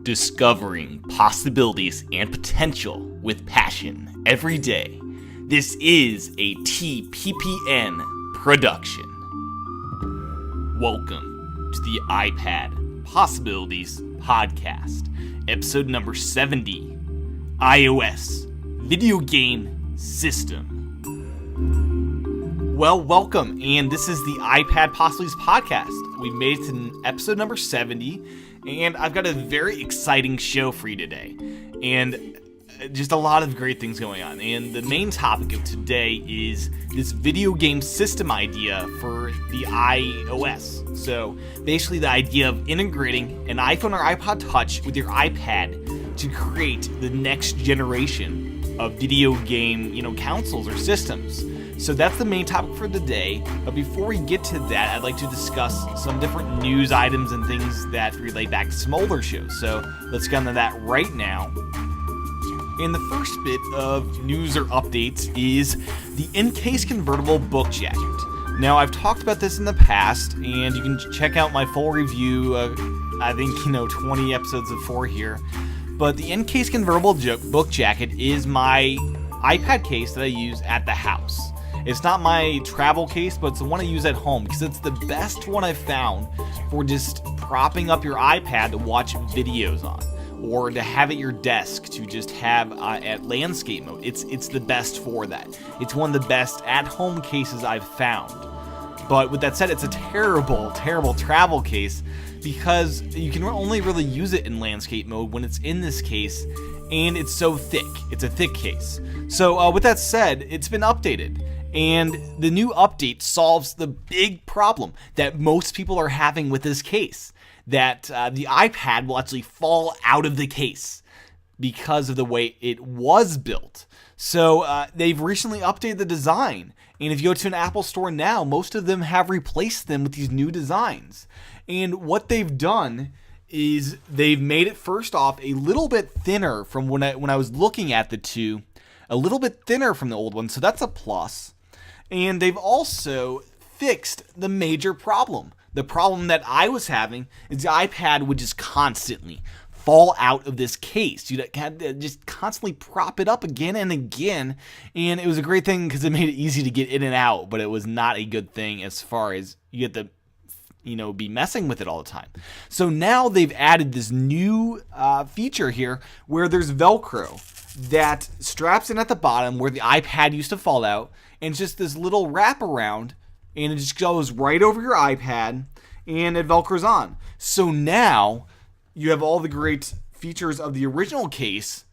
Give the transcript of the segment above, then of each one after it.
Discovering possibilities and potential with passion every day. This is a TPPN production. Welcome to the iPad Possibilities Podcast, episode number 70, iOS Video Game System. Well, welcome, and this is the iPad Possibilities Podcast. We made it to episode number 70, and I've got a very exciting show for you today, and just a lot of great things going on. And the main topic of today is this video game system idea for the iOS. So basically the idea of integrating an iPhone or iPod Touch with your iPad to create the next generation of video game, consoles or systems. So that's the main topic for today. But before we get to that, I'd like to discuss some different news items and things that relate back to some older shows. So let's get into that right now. And the first bit of news or updates is the in-case convertible book jacket. Now, I've talked about this in the past, and you can check out my full review, 20 episodes before here. But the in-case convertible book jacket is my iPad case that I use at the house. It's not my travel case, but it's the one I use at home because it's the best one I've found for just propping up your iPad to watch videos on, or to have at your desk to just have at landscape mode. It's the best for that. It's one of the best at-home cases I've found. But with that said, it's a terrible travel case because you can only really use it in landscape mode when it's in this case, and it's so thick. It's a thick case. So with that said, it's been updated. And the new update solves the big problem that most people are having with this case, that the iPad will actually fall out of the case because of the way it was built. So they've recently updated the design, and if you go to an Apple store now, most of them have replaced them with these new designs. And what they've done is they've made it, first off, a little bit thinner from when I was looking at the two, a little bit thinner from the old one, so that's a plus. And they've also fixed the major problem. The problem that I was having is the iPad would just constantly fall out of this case. You'd have to just constantly prop it up again and again. And it was a great thing because it made it easy to get in and out, but it was not a good thing as far as you get to be messing with it all the time. So now they've added this new feature here where there's Velcro that straps in at the bottom where the iPad used to fall out, and it's just this little wraparound, and it just goes right over your iPad, and it Velcros on. So now you have all the great features of the original case,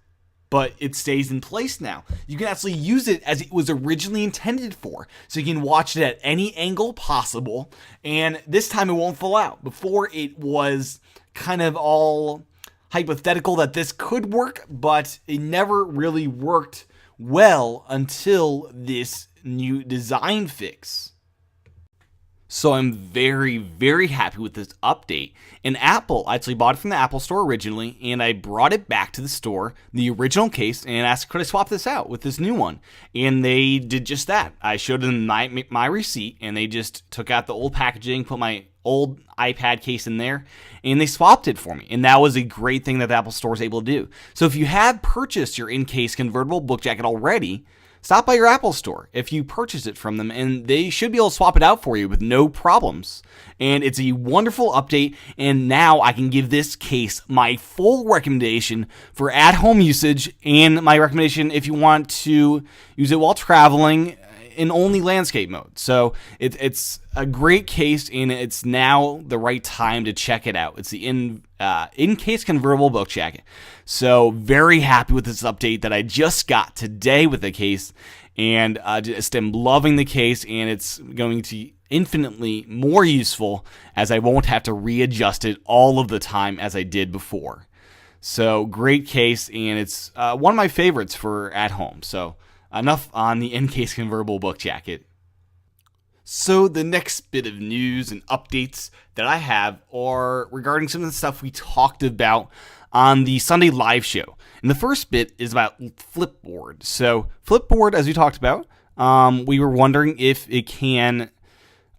but it stays in place now. You can actually use it as it was originally intended for. So you can watch it at any angle possible, and this time it won't fall out. Before, it was kind of all hypothetical that this could work, but it never really worked well until this new design fix. So I'm very, very happy with this update. And Apple, I actually bought it from the Apple store originally, and I brought it back to the store, the original case, and asked, could I swap this out with this new one? And they did just that. I showed them my receipt, and they just took out the old packaging, put my old iPad case in there, and they swapped it for me. And that was a great thing that the Apple store is able to do. So if you have purchased your in-case convertible book jacket already, stop by your Apple store if you purchase it from them, and they should be able to swap it out for you with no problems. And it's a wonderful update, and now I can give this case my full recommendation for at-home usage, and my recommendation if you want to use it while traveling in only landscape mode. So it's a great case, and it's now the right time to check it out. It's the in-case convertible book jacket. So very happy with this update that I just got today with the case, and just am loving the case, and it's going to be infinitely more useful as I won't have to readjust it all of the time as I did before. So great case, and it's one of my favorites for at home. So enough on the in-case convertible book jacket. So the next bit of news and updates that I have are regarding some of the stuff we talked about on the Sunday live show. And the first bit is about Flipboard. So Flipboard, as we talked about, we were wondering if it can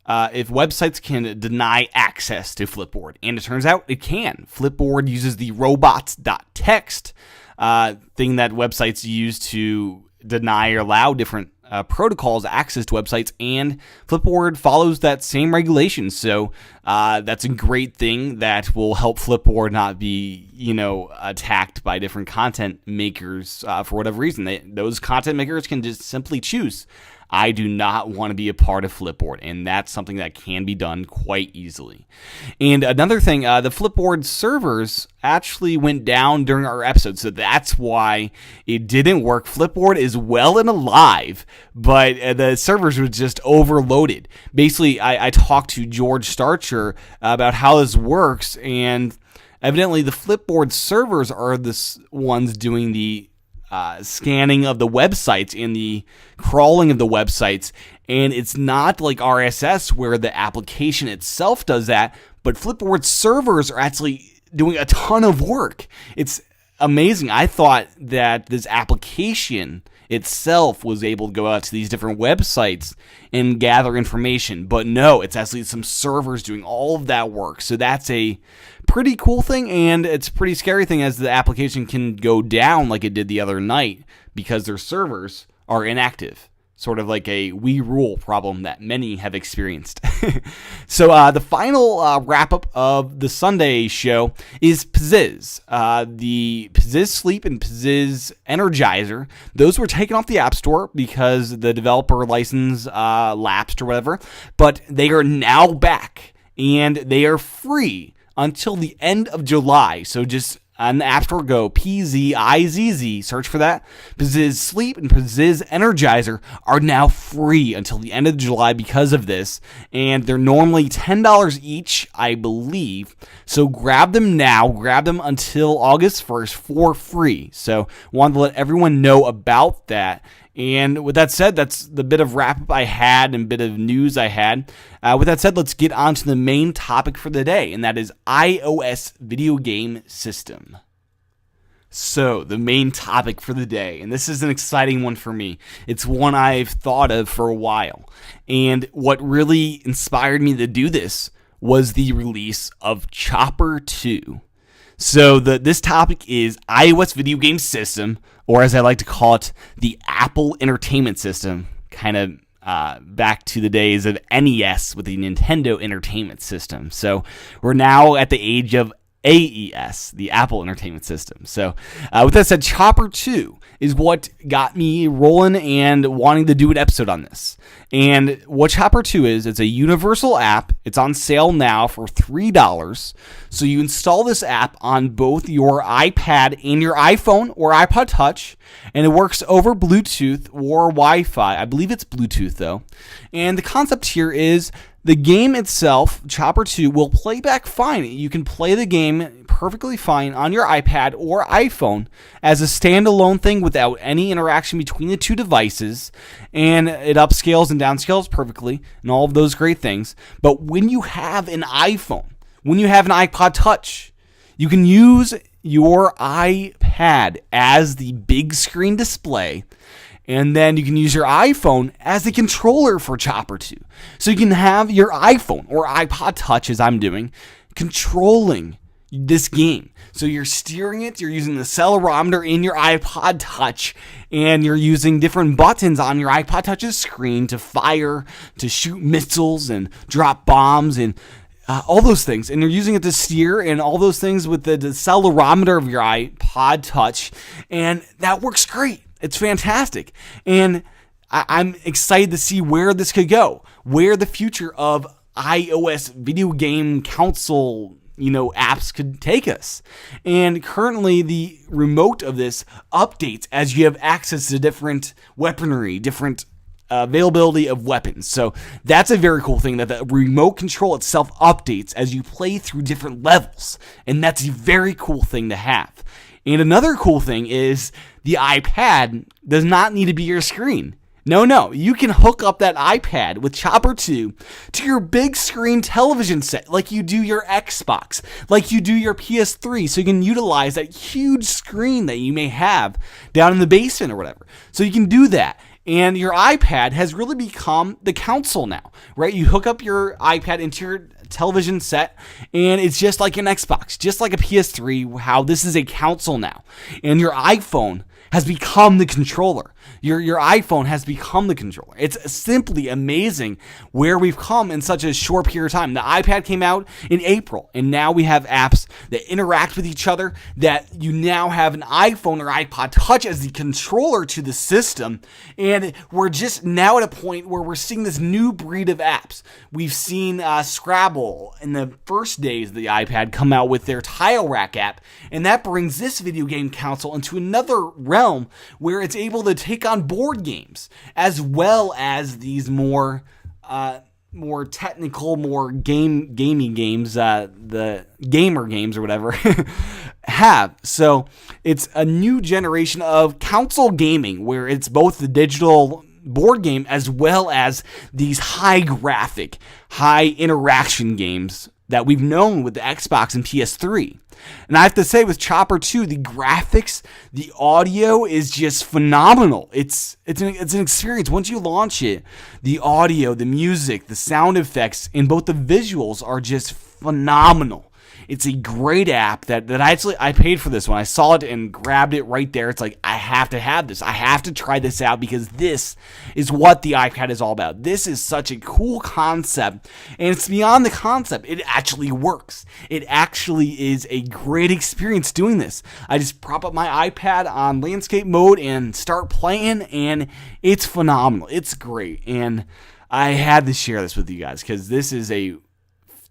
if websites can deny access to Flipboard. And it turns out it can. Flipboard uses the robots.txt thing that websites use to deny or allow different protocols access to websites, and Flipboard follows that same regulation. So that's a great thing that will help Flipboard not be, attacked by different content makers for whatever reason. Those content makers can just simply choose, I do not want to be a part of Flipboard, and that's something that can be done quite easily. And another thing, the Flipboard servers actually went down during our episode, so that's why it didn't work. Flipboard is well and alive, but the servers were just overloaded. Basically, I talked to George Starcher about how this works, and evidently the Flipboard servers are the ones doing the scanning of the websites and the crawling of the websites, and it's not like RSS where the application itself does that, but Flipboard servers are actually doing a ton of work. It's amazing. I thought that this application itself was able to go out to these different websites and gather information, but no, it's actually some servers doing all of that work. So that's a pretty cool thing, and it's a pretty scary thing as the application can go down like it did the other night because their servers are inactive. Sort of like a we rule problem that many have experienced. So the final wrap-up of the Sunday show is Pizziz. The Pizziz Sleep and Pizziz Energizer, those were taken off the App Store because the developer license lapsed or whatever, but they are now back, and they are free until the end of July. So just on the App Store, go Pizziz, search for that. Pizziz Sleep and Pizziz Energizer are now free until the end of July because of this, and they're normally $10 each, I believe. So grab them now, grab them until August 1st for free. So wanted to let everyone know about that. And with that said, that's the bit of wrap-up I had and bit of news I had. With that said, let's get on to the main topic for the day, and that is iOS video game system. So, the main topic for the day, and this is an exciting one for me. It's one I've thought of for a while. And what really inspired me to do this was the release of Chopper 2. So this topic is iOS video game system, or as I like to call it, the Apple Entertainment System, kind of back to the days of NES with the Nintendo Entertainment System. So we're now at the age of AES, the Apple Entertainment System. So with that said, Chopper 2 is what got me rolling and wanting to do an episode on this. And what Chopper 2 is, it's a universal app. It's on sale now for $3. So you install this app on both your iPad and your iPhone or iPod Touch, and it works over Bluetooth or Wi-Fi. I believe it's Bluetooth though. And the concept here is the game itself, Chopper 2, will play back fine. You can play the game perfectly fine on your iPad or iPhone as a standalone thing without any interaction between the two devices, and it upscales and downscales perfectly and all of those great things. But when you have an iPhone, when you have an iPod Touch, you can use your iPad as the big screen display, and then you can use your iPhone as the controller for Chopper 2. So you can have your iPhone or iPod Touch, as I'm doing, controlling this game. So you're steering it, you're using the accelerometer in your iPod Touch, and you're using different buttons on your iPod Touch's screen to fire, to shoot missiles and drop bombs and all those things. And you're using it to steer and all those things with the accelerometer of your iPod Touch, and that works great. It's fantastic. And I'm excited to see where this could go, where the future of iOS video game console, apps could take us. And currently the remote of this updates as you have access to different weaponry, different availability of weapons. So that's a very cool thing, that the remote control itself updates as you play through different levels. And that's a very cool thing to have. And another cool thing is the iPad does not need to be your screen. No, you can hook up that iPad with Chopper 2 to your big screen television set like you do your Xbox, like you do your PS3, so you can utilize that huge screen that you may have down in the basement or whatever. So you can do that. And your iPad has really become the console now, right? You hook up your iPad into your television set, and it's just like an Xbox, just like a PS3, how this is a console now. And your iPhone has become the controller. Your iPhone has become the controller. It's simply amazing where we've come in such a short period of time. The iPad came out in April, and now we have apps that interact with each other, that you now have an iPhone or iPod Touch as the controller to the system, and we're just now at a point where we're seeing this new breed of apps. We've seen Scrabble in the first days of the iPad come out with their Tile Rack app, and that brings this video game console into another realm where it's able to take on board games as well as these more technical, more gamey games, the gamer games or whatever have. So it's a new generation of console gaming where it's both the digital board game as well as these high graphic, high interaction games that we've known with the Xbox and PS3. And I have to say, with Chopper 2, the graphics, the audio is just phenomenal. It's an experience. Once you launch it, the audio, the music, the sound effects, and both the visuals are just phenomenal. It's a great app that I paid for this one. I saw it and grabbed it right there. It's like, I have to have this. I have to try this out because this is what the iPad is all about. This is such a cool concept, and it's beyond the concept. It actually works. It actually is a great experience doing this. I just prop up my iPad on landscape mode and start playing, and it's phenomenal. It's great, and I had to share this with you guys because this is a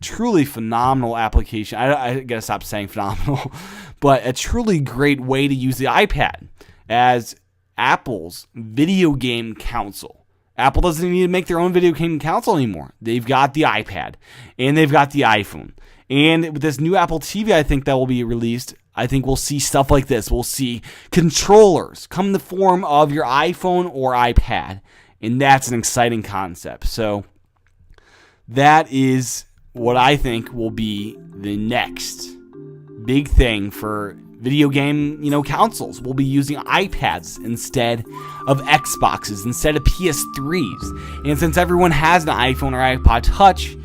truly phenomenal application. I gotta stop saying phenomenal, but a truly great way to use the iPad as Apple's video game console. Apple doesn't need to make their own video game console anymore. They've got the iPad and they've got the iPhone. And with this new Apple TV, I think that will be released, I think we'll see stuff like this. We'll see controllers come in the form of your iPhone or iPad, and that's an exciting concept. So that is what I think will be the next big thing for video game, consoles. We'll be using iPads instead of Xboxes, instead of PS3s. And since everyone has an iPhone or iPod Touch,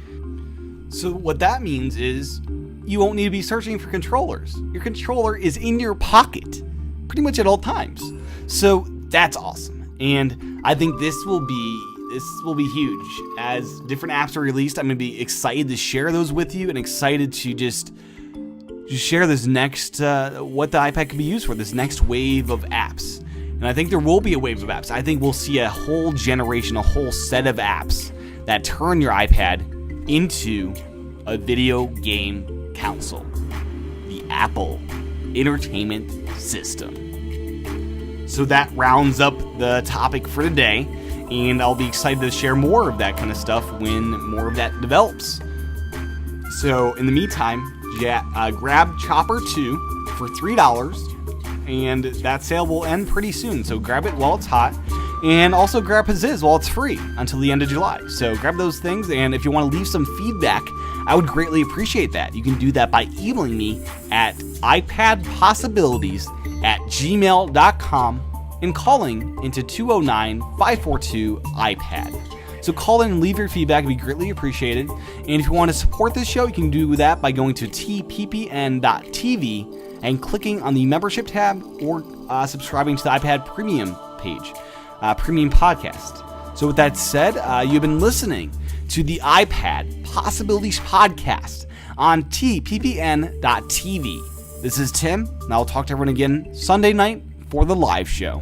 so what that means is you won't need to be searching for controllers. Your controller is in your pocket pretty much at all times. So that's awesome. And I think this will be huge. As different apps are released, I'm going to be excited to share those with you and excited to just share this next, what the iPad can be used for, this next wave of apps. And I think there will be a wave of apps. I think we'll see a whole generation, a whole set of apps that turn your iPad into a video game console. The Apple Entertainment System. So that rounds up the topic for today. And I'll be excited to share more of that kind of stuff when more of that develops. So in the meantime, grab Chopper 2 for $3, and that sale will end pretty soon. So grab it while it's hot, and also grab Haziz while it's free until the end of July. So grab those things, and if you want to leave some feedback, I would greatly appreciate that. You can do that by emailing me at iPadPossibilities@gmail.com and calling into 209-542-iPad. So call in and leave your feedback. It would be greatly appreciated. And if you want to support this show, you can do that by going to tppn.tv and clicking on the membership tab, or subscribing to the iPad Premium page, Premium Podcast. So with that said, you've been listening to the iPad Possibilities Podcast on tppn.tv. This is Tim, and I'll talk to everyone again Sunday night for the live show.